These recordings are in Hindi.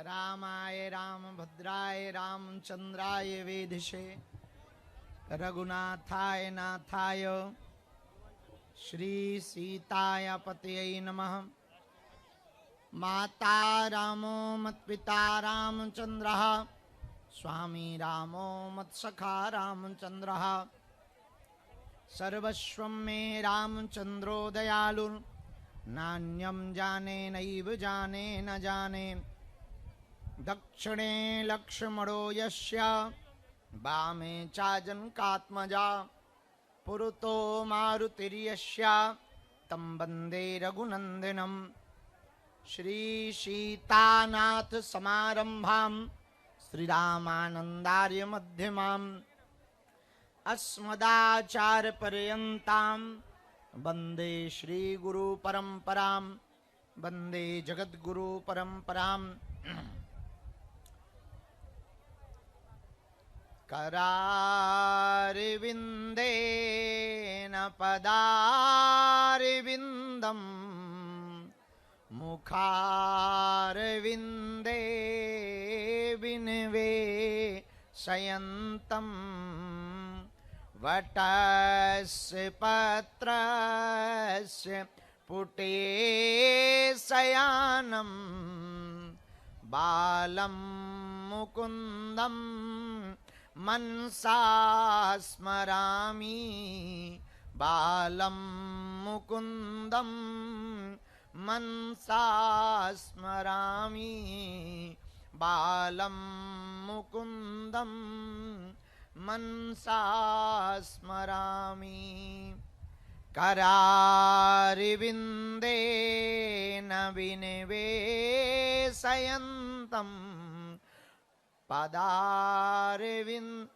रामाय रामभद्राय रामचंद्राय वेधसे रघुनाथाय नाथाय श्री सीताय पतये नमः। माता रामो मत्पिता रामचंद्रः स्वामी रामो मत्सखा रामचंद्रः सर्वस्वं मे रामचंद्रो दयालु नान्यं जाने नैव जाने न जाने दक्षिणे लक्ष्मणो यस्य वामे चाजनकात्मजा पुरतो मारुतिर्यस्य तं वन्दे रघुनन्दनं। श्री सीतानाथ समारंभां श्रीरामानन्दार्य मध्यमाम् अस्मदाचार्य पर्यन्तां वन्दे श्री गुरु परंपरां वन्दे जगद्गुरु परंपरां। करारविन्देन पदारविन्दं मुखारविन्दे विनिवेशयन्तं वटस्य पत्रस्य पुटे शयानं बालं मुकुन्दं मनसा स्मरामि बालं मुकुन्दं मनसा स्मरामि बालं मुकुन्दं मनसा स्मरामि। करारविन्देन विनिवेशयन्तं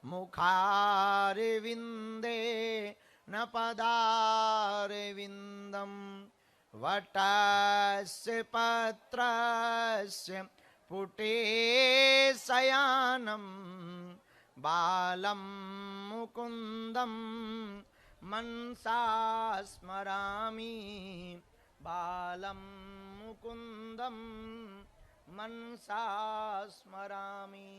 मुखारविन्दे न पदारविन्दं वटस्य पत्रस्य पुटे शयानं बालं मुकुन्दं मनसा स्मरामि बालं मुकुन्दं मनसा स्मरामि।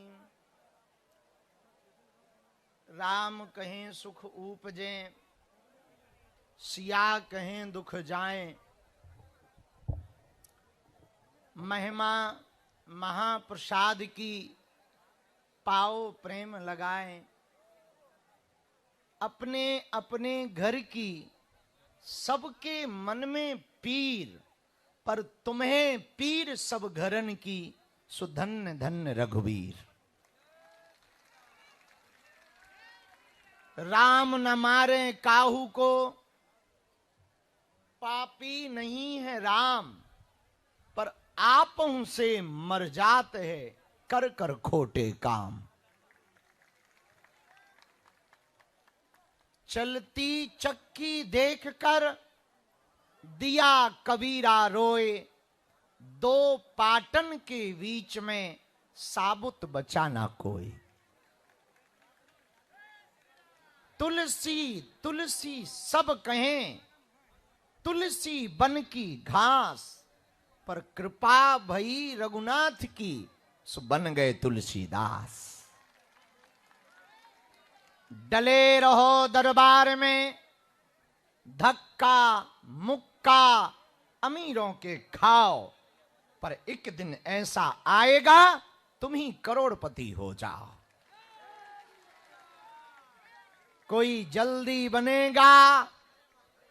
राम कहें सुख उपजे सिया कहें दुख जाए महिमा महाप्रसाद की पाओ प्रेम लगाए। अपने अपने घर की सबके मन में पीर पर तुम्हें पीर सब घरन की सुधन्य धन्य रघुवीर। राम न मारे काहू को पापी नहीं है राम पर आपों से मर जात है कर कर खोटे काम। चलती चक्की देखकर दिया कबीरा रोए दो पाटन के बीच में साबुत बचा ना कोई। तुलसी तुलसी सब कहें तुलसी बन की घास पर कृपा भई रघुनाथ की सो बन गए तुलसीदास। डले रहो दरबार में धक्का मुक्का अमीरों के खाओ पर एक दिन ऐसा आएगा तुम ही करोड़पति हो जाओ। कोई जल्दी बनेगा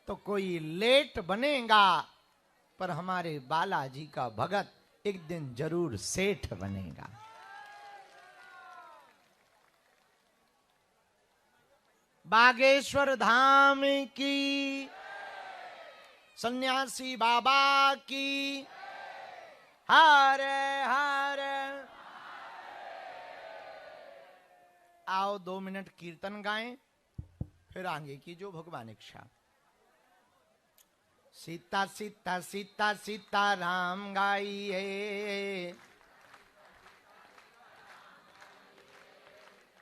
तो कोई लेट बनेगा पर हमारे बालाजी का भगत एक दिन जरूर सेठ बनेगा। बागेश्वर धाम की सन्यासी बाबा की हरे हरे। आओ 2 मिनट कीर्तन गाएं फिर आगे की जो भगवान इच्छा। सीता सीता सीता सीता राम गाइए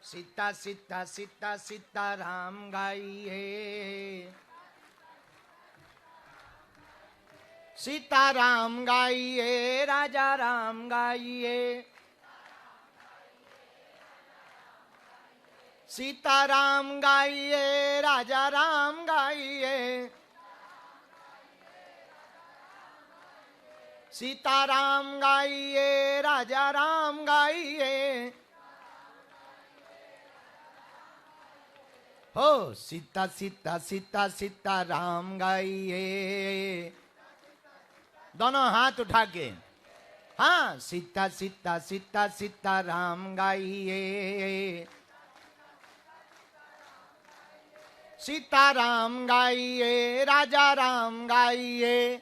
सीता सीता सीता सीता राम गाइए सीताराम गाइए राजा राम गाइए, सीताराम गाइए राजा राम गाइए, सीताराम गाइए राजा राम गाइए। हो सीता सीता सीता सीता राम गाइए, दोनों हाथ उठा के, हाँ सीता सीता सीता सीता राम गाइए, सीताराम गाइए राजा राम गाइए,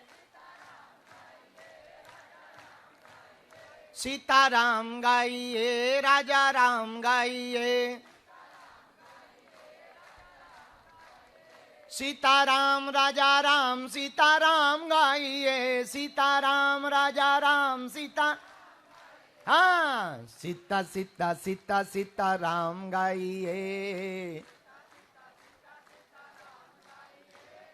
सीताराम गाइए राजा राम गाइए, सीताराम राजा राम सीताराम गाइए, सीताराम राजा राम सीता, हाँ सीता सीता सीता सीता राम गाइए।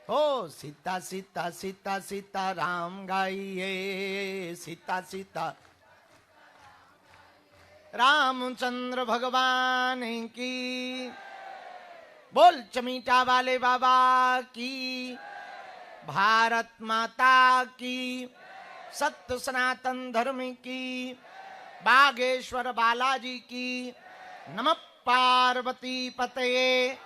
हो सीता सीता सीता सीता राम गाइए, सीता सीता। रामचंद्र भगवान की, बोल चमीटा वाले बाबा की, भारत माता की, सत्य सनातन धर्म की, बागेश्वर बालाजी की, नमः पार्वती पतये।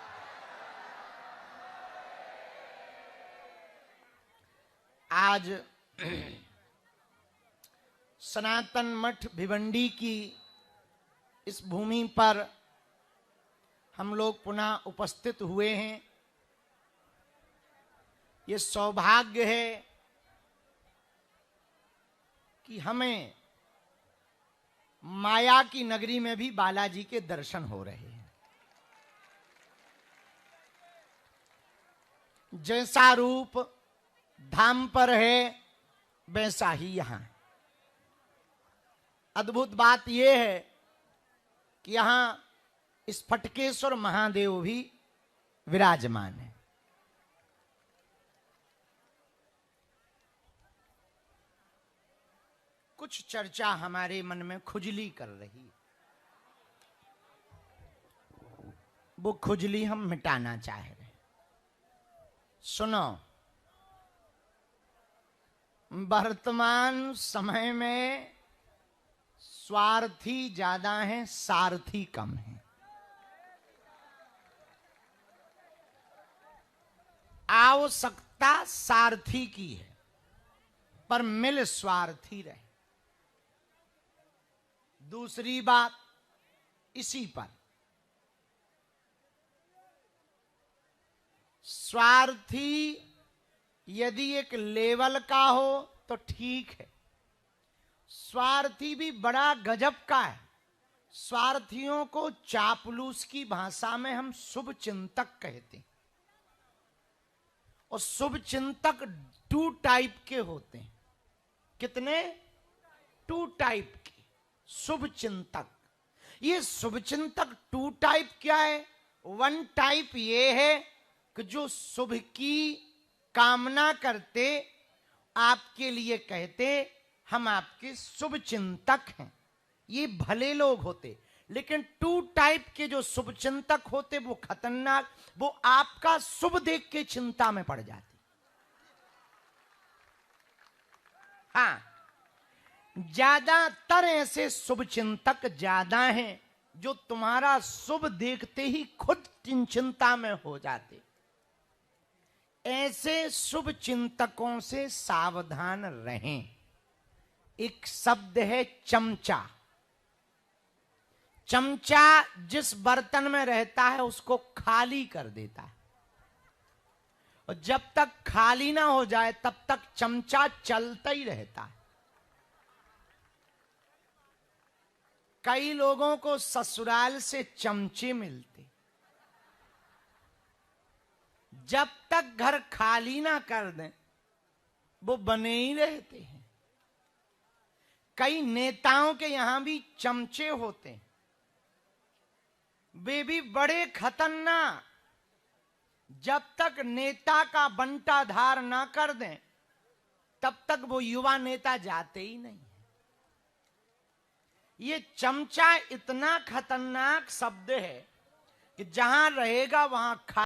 आज सनातन मठ भिवंडी की इस भूमि पर हम लोग पुनः उपस्थित हुए हैं। ये सौभाग्य है कि हमें माया की नगरी में भी बालाजी के दर्शन हो रहे हैं। जैसा रूप धाम पर है वैसा ही यहां। अद्भुत बात यह है कि यहां स्फटिकेश्वर महादेव भी विराजमान है। कुछ चर्चा हमारे मन में खुजली कर रही, वो खुजली हम मिटाना चाह रहे। सुनो, वर्तमान समय में स्वार्थी ज्यादा हैं, सारथी कम हैं। आवश्यकता सारथी की है, पर मिल स्वार्थी रहे। दूसरी बात इसी पर, स्वार्थी यदि एक लेवल का हो तो ठीक है, स्वार्थी भी बड़ा गजब का है। स्वार्थियों को चापलूस की भाषा में हम शुभ चिंतक कहते हैं। और शुभ चिंतक 2 टाइप के होते हैं। कितने? 2 टाइप के शुभ चिंतक। ये शुभ चिंतक 2 टाइप क्या है? 1 टाइप ये है कि जो शुभ की कामना करते, आपके लिए कहते हम आपके शुभ चिंतक हैं, ये भले लोग होते। लेकिन 2 टाइप के जो शुभ चिंतक होते वो खतरनाक, वो आपका शुभ देख के चिंता में पड़ जाती। हाँ, ज्यादातर ऐसे शुभ चिंतक ज्यादा हैं जो तुम्हारा शुभ देखते ही खुद चिंता में हो जाते। ऐसे शुभ चिंतकों से सावधान रहें। एक शब्द है चमचा। चमचा जिस बर्तन में रहता है उसको खाली कर देता है, और जब तक खाली ना हो जाए तब तक चमचा चलता ही रहता है। कई लोगों को ससुराल से चमचे मिलते, जब तक घर खाली ना कर दें वो बने ही रहते हैं। कई नेताओं के यहां भी चमचे होते हैं, वे भी बड़े खतरनाक। जब तक नेता का बंटाधार ना कर दें तब तक वो युवा नेता जाते ही नहीं। ये चमचा इतना खतरनाक शब्द है कि जहां रहेगा वहां खा